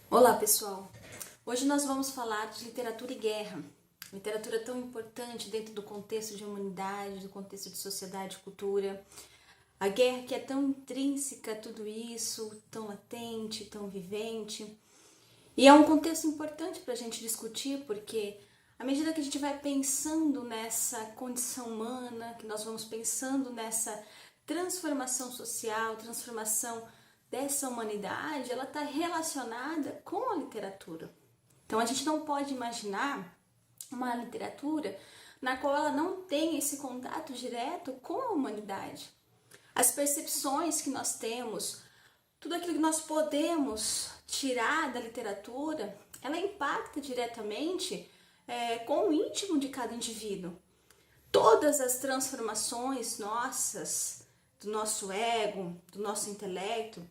Olá pessoal, hoje nós vamos falar de literatura e guerra, literatura tão importante dentro do contexto de humanidade, do contexto de sociedade e cultura, a guerra que é tão intrínseca a tudo isso, tão latente, tão vivente, e é um contexto importante para a gente discutir, porque à medida que a gente vai pensando nessa condição humana, que nós vamos pensando nessa transformação social, transformação dessa humanidade, ela está relacionada com a literatura. Então a gente não pode imaginar uma literatura na qual ela não tem esse contato direto com a humanidade. As percepções que nós temos, tudo aquilo que nós podemos tirar da literatura, ela impacta diretamente com o íntimo de cada indivíduo. Todas as transformações nossas, do nosso ego, do nosso intelecto,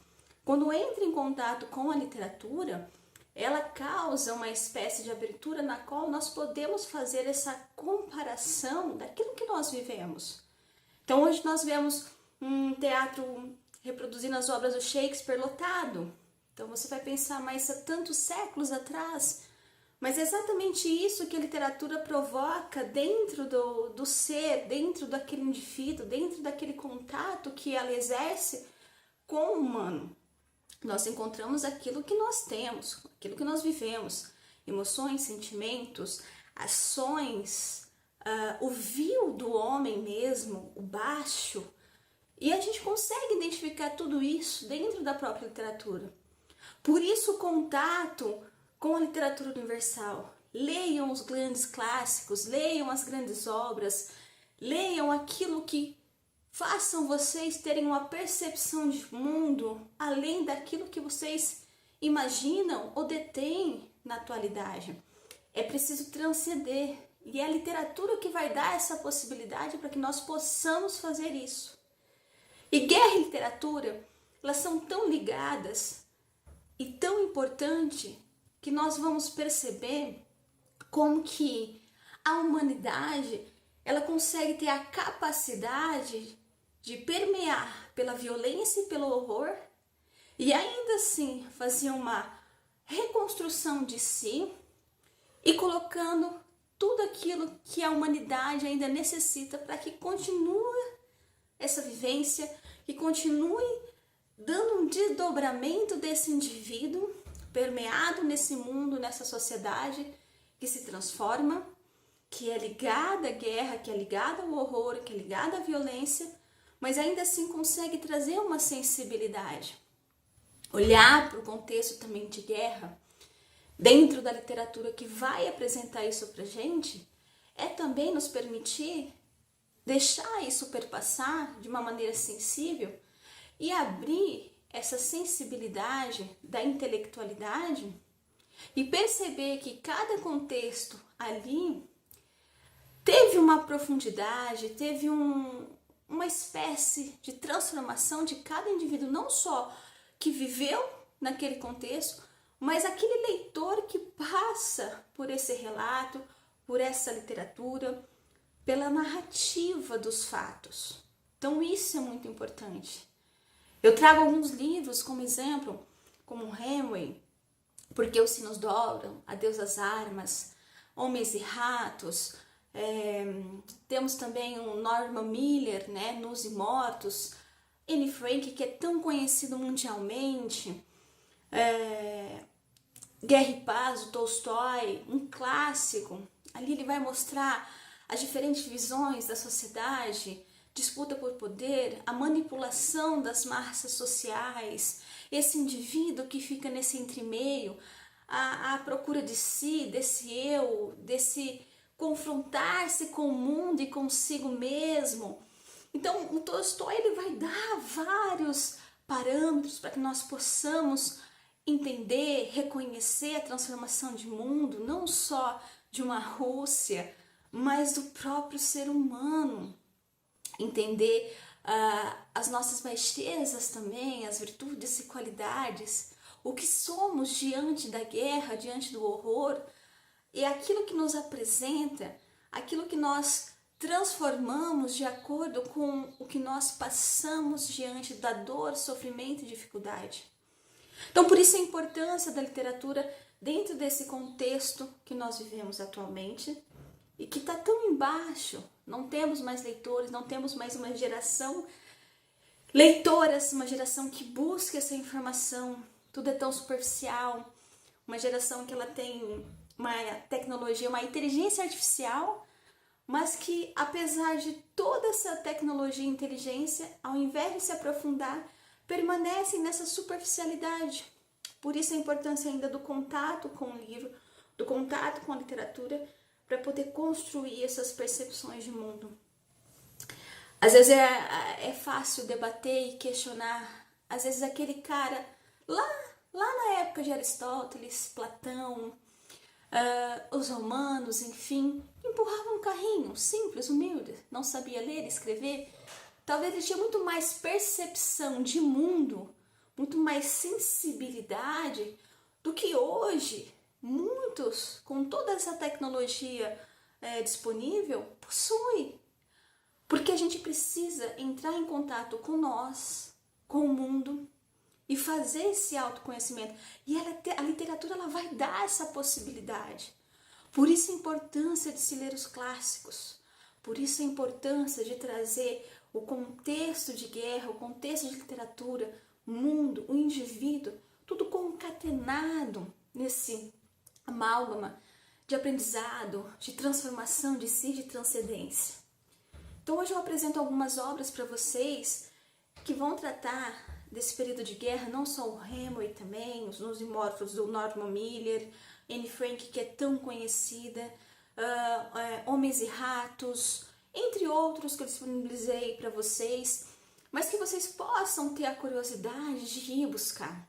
quando entra em contato com a literatura, ela causa uma espécie de abertura na qual nós podemos fazer essa comparação daquilo que nós vivemos. Então hoje nós vemos um teatro reproduzindo as obras do Shakespeare lotado. Então você vai pensar, mas há tantos séculos atrás, mas é exatamente isso que a literatura provoca dentro do ser, dentro daquele indivíduo, dentro daquele contato que ela exerce com o humano. Nós encontramos aquilo que nós temos, aquilo que nós vivemos, emoções, sentimentos, ações, o vil do homem mesmo, o baixo, e a gente consegue identificar tudo isso dentro da própria literatura. Por isso o contato com a literatura universal. Leiam os grandes clássicos, leiam as grandes obras, leiam aquilo que façam vocês terem uma percepção de mundo além daquilo que vocês imaginam ou detêm na atualidade. É preciso transcender e é a literatura que vai dar essa possibilidade para que nós possamos fazer isso. E guerra e literatura, elas são tão ligadas e tão importantes que nós vamos perceber como que a humanidade ela consegue ter a capacidade de permear pela violência e pelo horror e ainda assim fazer uma reconstrução de si e colocando tudo aquilo que a humanidade ainda necessita para que continue essa vivência, que continue dando um desdobramento desse indivíduo permeado nesse mundo, nessa sociedade que se transforma, que é ligada à guerra, que é ligada ao horror, que é ligada à violência, mas ainda assim consegue trazer uma sensibilidade. Olhar para o contexto também de guerra, dentro da literatura que vai apresentar isso para a gente, é também nos permitir deixar isso perpassar de uma maneira sensível e abrir essa sensibilidade da intelectualidade e perceber que cada contexto ali teve uma profundidade, teve uma espécie de transformação de cada indivíduo, não só que viveu naquele contexto, mas aquele leitor que passa por esse relato, por essa literatura, pela narrativa dos fatos. Então isso é muito importante. Eu trago alguns livros como exemplo, como Hemingway, Porque os Sinos Dobram, Adeus às Armas, Homens e Ratos. Temos também o Norman Mailer, né, Nus e Mortos, Anne Frank, que é tão conhecido mundialmente, Guerra e Paz, do Tolstói, um clássico. Ali ele vai mostrar as diferentes visões da sociedade, disputa por poder, a manipulação das massas sociais, esse indivíduo que fica nesse entremeio, a procura de si, desse eu, desse confrontar-se com o mundo e consigo mesmo. Então o Tolstói ele vai dar vários parâmetros para que nós possamos entender, reconhecer a transformação de mundo, não só de uma Rússia, mas do próprio ser humano. Entender as nossas baixezas também, as virtudes e qualidades, o que somos diante da guerra, diante do horror, e aquilo que nos apresenta aquilo que nós transformamos de acordo com o que nós passamos diante da dor, sofrimento e dificuldade. Então, por isso a importância da literatura dentro desse contexto que nós vivemos atualmente e que está tão embaixo. Não temos mais leitores, não temos mais uma geração leitoras, uma geração que busca essa informação. Tudo é tão superficial, uma geração que ela tem uma tecnologia, uma inteligência artificial, mas que apesar de toda essa tecnologia e inteligência, ao invés de se aprofundar, permanecem nessa superficialidade. Por isso a importância ainda do contato com o livro, do contato com a literatura, para poder construir essas percepções de mundo. Às vezes é fácil debater e questionar. Às vezes aquele cara, lá na época de Aristóteles, Platão, os romanos, enfim, empurrava um carrinho simples, humilde, não sabia ler e escrever. Talvez ele tinha muito mais percepção de mundo, muito mais sensibilidade do que hoje muitos, com toda essa tecnologia disponível, possuem. Porque a gente precisa entrar em contato com nós, com o mundo e fazer esse autoconhecimento. E a literatura ela vai dar essa possibilidade. Por isso a importância de se ler os clássicos. Por isso a importância de trazer o contexto de guerra, o contexto de literatura, o mundo, o indivíduo, tudo concatenado nesse amálgama de aprendizado, de transformação de si, de transcendência. Então hoje eu apresento algumas obras para vocês que vão tratar desse período de guerra, não só o Hemingway também, os Nos Imortos do Norman Mailer, Anne Frank, que é tão conhecida, Homens e Ratos, entre outros que eu disponibilizei para vocês, mas que vocês possam ter a curiosidade de ir buscar.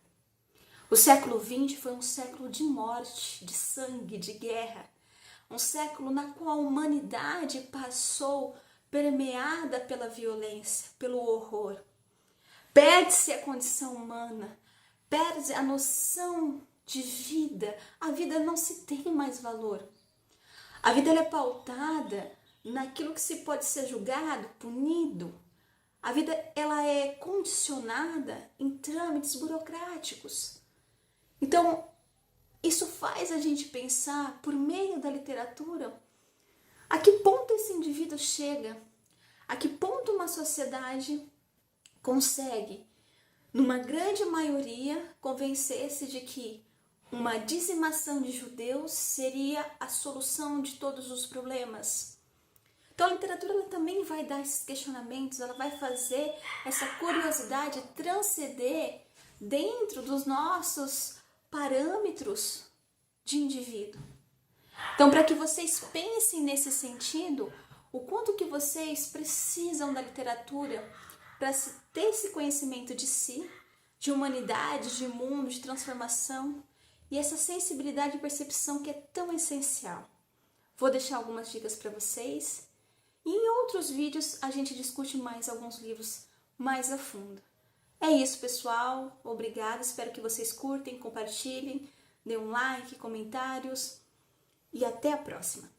O século XX foi um século de morte, de sangue, de guerra, um século na qual a humanidade passou permeada pela violência, pelo horror. Perde-se a condição humana, perde a noção de vida. A vida não se tem mais valor. A vida ela é pautada naquilo que se pode ser julgado, punido. A vida ela é condicionada em trâmites burocráticos. Então, isso faz a gente pensar, por meio da literatura, a que ponto esse indivíduo chega, a que ponto uma sociedade consegue, numa grande maioria, convencer-se de que uma dizimação de judeus seria a solução de todos os problemas. Então a literatura ela também vai dar esses questionamentos, ela vai fazer essa curiosidade transcender dentro dos nossos parâmetros de indivíduo. Então, para que vocês pensem nesse sentido, o quanto que vocês precisam da literatura para ter esse conhecimento de si, de humanidade, de mundo, de transformação e essa sensibilidade e percepção que é tão essencial. Vou deixar algumas dicas para vocês e em outros vídeos a gente discute mais alguns livros mais a fundo. É isso, pessoal. Obrigada. Espero que vocês curtem, compartilhem, dêem um like, comentários e até a próxima.